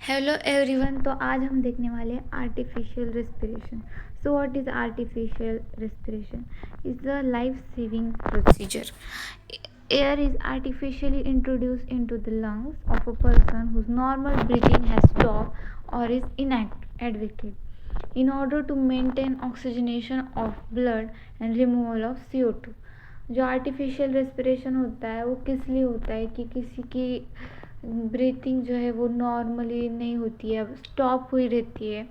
Hello everyone. तो आज हम देखने वाले हैं artificial respiration. So what is artificial respiration? Is a life saving procedure. Air is artificially introduced into the lungs of a person whose normal breathing has stopped or is inactivated in order to maintain oxygenation of blood and removal of CO2. जो artificial respiration होता है वो किस लिए होता है कि किसी की ब्रीथिंग जो है वो नॉर्मली नहीं होती है, स्टॉप हुई रहती है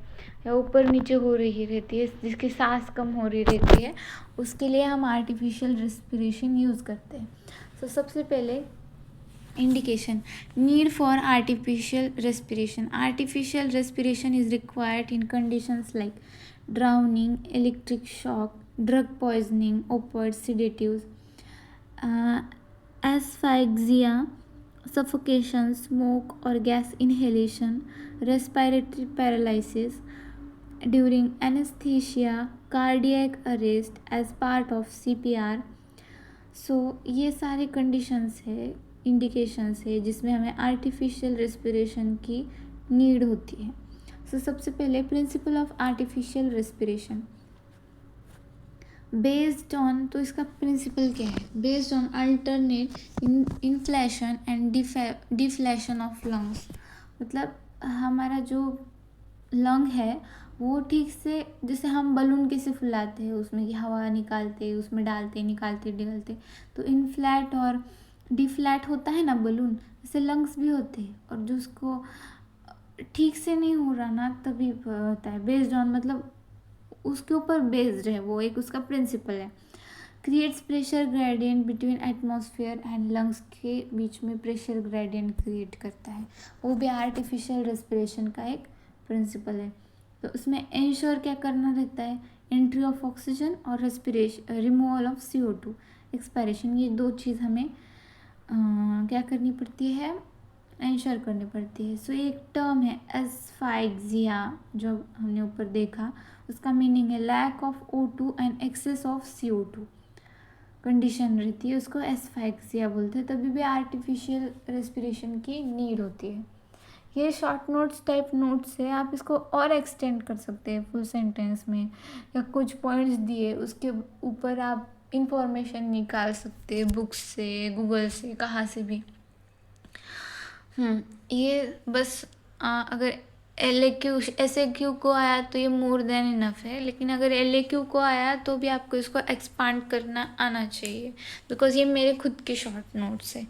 या ऊपर नीचे हो रही रहती है, जिसकी सांस कम हो रही रहती है, उसके लिए हम आर्टिफिशियल रेस्पिरेशन यूज़ करते हैं. तो सबसे पहले indication need for artificial respiration. Artificial respiration is required in conditions like drowning, electric shock, drug poisoning, opioid sedatives, uh, asphyxia, suffocation, smoke or gas inhalation, respiratory paralysis during anesthesia, cardiac arrest as part of CPR. ये सारे conditions है, indications है जिसमें हमें artificial respiration की need होती है. सबसे पहले principle of artificial respiration based on, तो इसका प्रिंसिपल क्या है? Based on alternate inflation and deflation of lungs. मतलब हमारा जो लंग है वो ठीक से, जैसे हम बलून कैसे फुलाते हैं, उसमें की हवा निकालते, उसमें डालते निकालते डालते, तो इनफ्लैट और डिफ्लैट होता है ना बलून, जैसे लंग्स भी होते हैं. और जो उसको ठीक से नहीं हो रहा ना तभी होता है. बेस्ड ऑन मतलब उसके ऊपर बेस्ड है, वो एक उसका प्रिंसिपल है. Creates pressure gradient between atmosphere and lungs के बीच में प्रेशर ग्रेडियंट क्रिएट करता है, वो भी आर्टिफिशियल रेस्पिरेशन का एक प्रिंसिपल है. तो उसमें इंश्योर क्या करना रहता है? एंट्री ऑफ ऑक्सीजन और respiration, removal of CO2, expiration. ये दो चीज़ हमें क्या करनी पड़ती है? इंश्योर करनी पड़ती है. एक टर्म है एस्फाइक्सिया जो हमने ऊपर देखा, उसका मीनिंग है lack of O2 and excess of CO2 condition रहती है, उसको एस्फाइक्सिया बोलते हैं. तभी भी आर्टिफिशियल रेस्पिरेशन की नीड होती है. ये शॉर्ट नोट्स टाइप नोट्स है, आप इसको और एक्सटेंड कर सकते हैं फुल सेंटेंस में, या कुछ पॉइंट्स दिए उसके ऊपर आप इंफॉर्मेशन निकाल सकते हैं बुक्स से, गूगल से, कहाँ से भी. ये बस अगर SAQ को आया तो ये मोर देन इनफ है, लेकिन अगर LAQ को आया तो भी आपको इसको एक्सपांड करना आना चाहिए, बिकॉज ये मेरे खुद के शॉर्ट नोट्स है.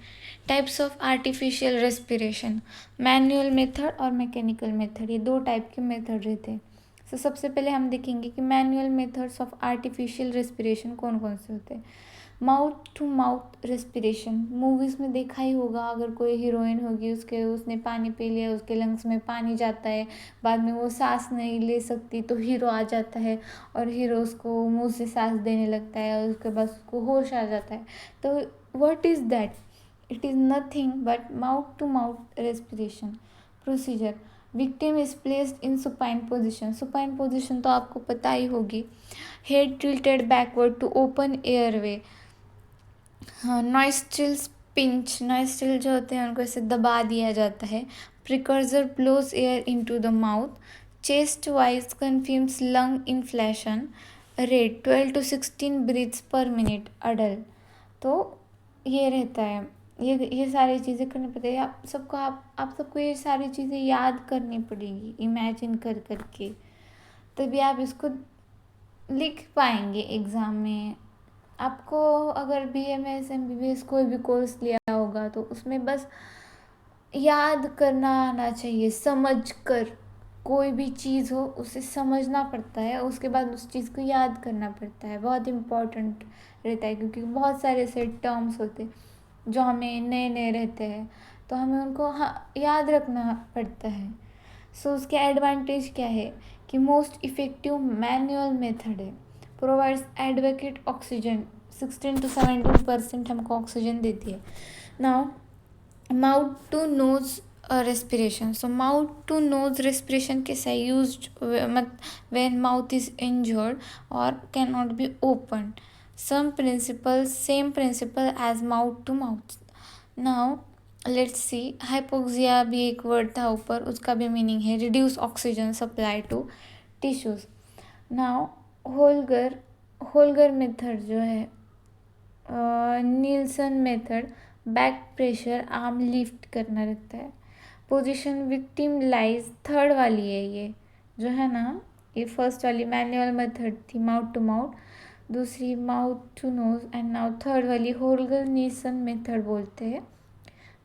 Types of artificial respiration, manual method और मैकेनिकल मेथड, ये दो टाइप के मेथड रहते हैं. सबसे पहले हम देखेंगे कि manual methods of artificial respiration कौन कौन से होते हैं. Mouth to mouth respiration, movies में देखा ही होगा, अगर कोई हीरोइन होगी उसने पानी पी लिया, उसके लंग्स में पानी जाता है, बाद में वो सांस नहीं ले सकती तो हीरो आ जाता है और हीरो उसको मुंह से सांस देने लगता है और उसके बाद उसको होश आ जाता है. तो what is that? It is nothing but mouth to mouth respiration procedure. Victim is placed in supine position. Supine position तो आपको पता ही होगी. Head tilted backward to open airway. हाँ, नॉइस्ट्रिल्स पिंच, नॉइस्ट्रिल जो होते हैं उनको ऐसे दबा दिया जाता है. Precursor blows air into the mouth. Chest wise confirms lung inflation. Rate 12 to 16 breaths per minute adult. तो ये रहता है, ये सारी चीज़ें करनी पड़ती है आप सबको ये सारी चीज़ें याद करनी पड़ेगी इमेजिन कर करके, तभी आप इसको लिख पाएंगे एग्ज़ाम में. आपको अगर BMS MBBS कोई भी कोर्स लिया होगा तो उसमें बस याद करना आना चाहिए, समझ कर. कोई भी चीज़ हो उसे समझना पड़ता है, उसके बाद उस चीज़ को याद करना पड़ता है. बहुत इम्पोर्टेंट रहता है क्योंकि बहुत सारे ऐसे टर्म्स होते हैं जो हमें नए नए रहते हैं, तो हमें उनको याद रखना पड़ता है. उसके एडवांटेज क्या है कि मोस्ट इफ़ेक्टिव मैनुअल मेथड है. प्रोवाइड्स एडवोकेट ऑक्सीजन, 16 to 17% हमको ऑक्सीजन देती है. Now mouth to nose respiration. Mouth to nose respiration कैसा है? Use when mouth is injured or can not be open. Same principle as mouth to mouth. Now let's see, hypoxia भी एक word था ऊपर, उसका भी मीनिंग है reduce oxygen supply to tissues. Now Holger, Holger method जो है, Nielsen method, back pressure arm lift करना रहता है। पोजीशन विक्टिम लाइज, थर्ड वाली है ये जो है ना, ये फर्स्ट वाली मैनुअल मेथड थी माउथ टू माउथ, दूसरी mouth to nose, and now third वाली होलगर नील्सन मेथड बोलते हैं,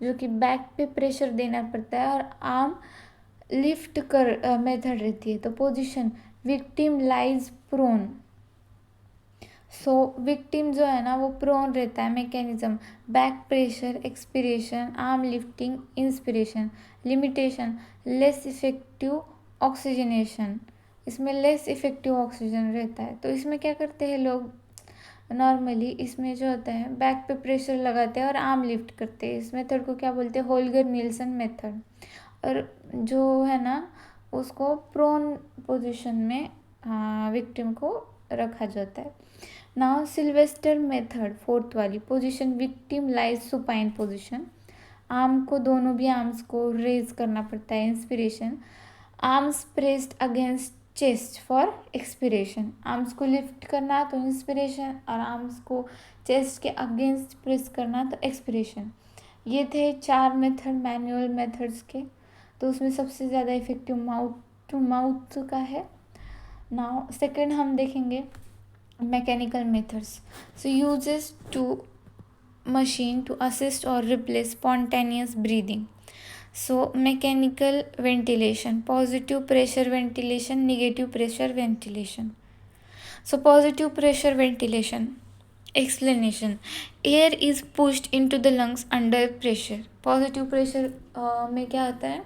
जो कि बैक पे प्रेशर देना पड़ता है और आर्म लिफ्ट कर मेथड रहती है। तो पोजीशन विक्टिम लाइज प्रोन, सो विक्टिम जो है ना वो प्रोन रहता है। Mechanism back pressure expiration, arm lifting inspiration. Limitation less effective oxygenation, इसमें लेस इफेक्टिव ऑक्सीजन रहता है। तो इसमें क्या करते हैं लोग नॉर्मली, इसमें जो होता है बैक पे प्रेशर लगाते हैं और आर्म लिफ्ट करते हैं। इस मेथड को क्या बोलते हैं, होलगर नील्सन मेथड। और जो है ना उसको प्रोन पोजीशन में विक्टिम को रखा जाता है। नाउ सिल्वेस्टर मेथड फोर्थ वाली, position victim lies supine position, arm को दोनों भी आर्म्स को रेज करना पड़ता है inspiration, arms pressed against chest for expiration, arms को लिफ्ट करना तो इंस्पिरेशन और आर्म्स को चेस्ट के अगेंस्ट प्रेस करना तो एक्सपिरेशन। ये थे 4 मेथड मैनुअल मेथड्स के। तो उसमें सबसे ज़्यादा इफेक्टिव माउथ टू माउथ का है। नाउ सेकंड हम देखेंगे mechanical methods. So uses to machine to assist or replace spontaneous breathing. So mechanical ventilation, positive pressure ventilation, negative pressure ventilation. So positive pressure ventilation, explanation, air is pushed into the lungs under pressure. Positive pressure में क्या होता है,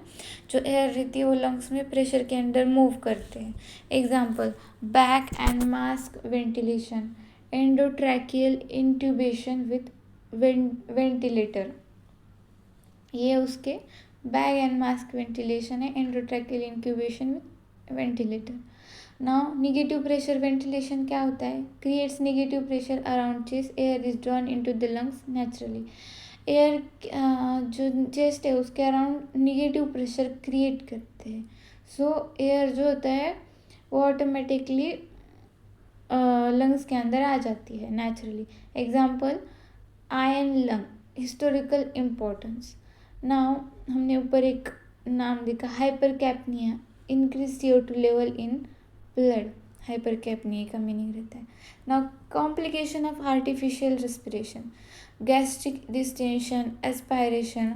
जो air रहती है वो lungs में pressure के अंदर मूव करते हैं। Example back and mask ventilation, endotracheal intubation with ventilator, ये उसके बैग एंड मास्क वेंटिलेशन है, endotracheal incubation with ventilator. Now negative pressure ventilation क्या होता है, creates negative pressure around chest, air is drawn into the lungs naturally. Air जो chest है उसके around negative pressure create करते हैं। सो एयर जो होता है वो ऑटोमेटिकली लंग्स के अंदर आ जाती है naturally. Example iron lung, historical importance. Now हमने ऊपर एक नाम देखा hypercapnia, increase CO2 level in blood, hypercapnia का मीनिंग रहता है। Now complication of artificial respiration, gastric distension, aspiration,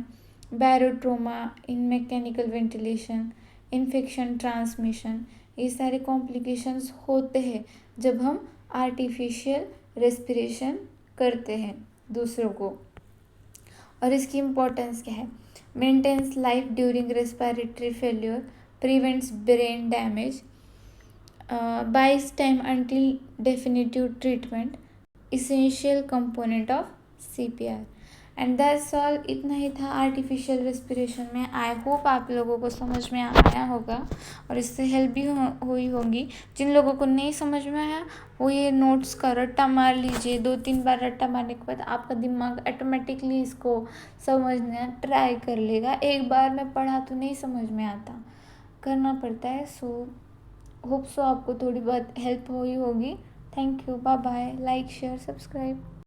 barotrauma in mechanical ventilation, infection transmission, ये सारे कॉम्प्लिकेशंस होते हैं जब हम आर्टिफिशियल रेस्पिरेशन करते हैं दूसरों को। और इसकी इम्पोर्टेंस क्या है, maintains life during respiratory failure, prevents brain damage, buys time until definitive treatment, essential component of CPR। And that's all, इतना ही था आर्टिफिशियल रेस्पिरेशन में। आई होप आप लोगों को समझ में आया होगा और इससे हेल्प भी हुई होगी। जिन लोगों को नहीं समझ में आया वो ये नोट्स का रट्टा मार लीजिए, 2-3 बार रट्टा मारने के बाद आपका दिमाग ऑटोमेटिकली इसको समझना ट्राई कर लेगा। एक बार में पढ़ा तो नहीं समझ में आता, करना पड़ता है। सो होप सो आपको थोड़ी बहुत हेल्प हुई होगी। Thank you, bye bye, like share subscribe.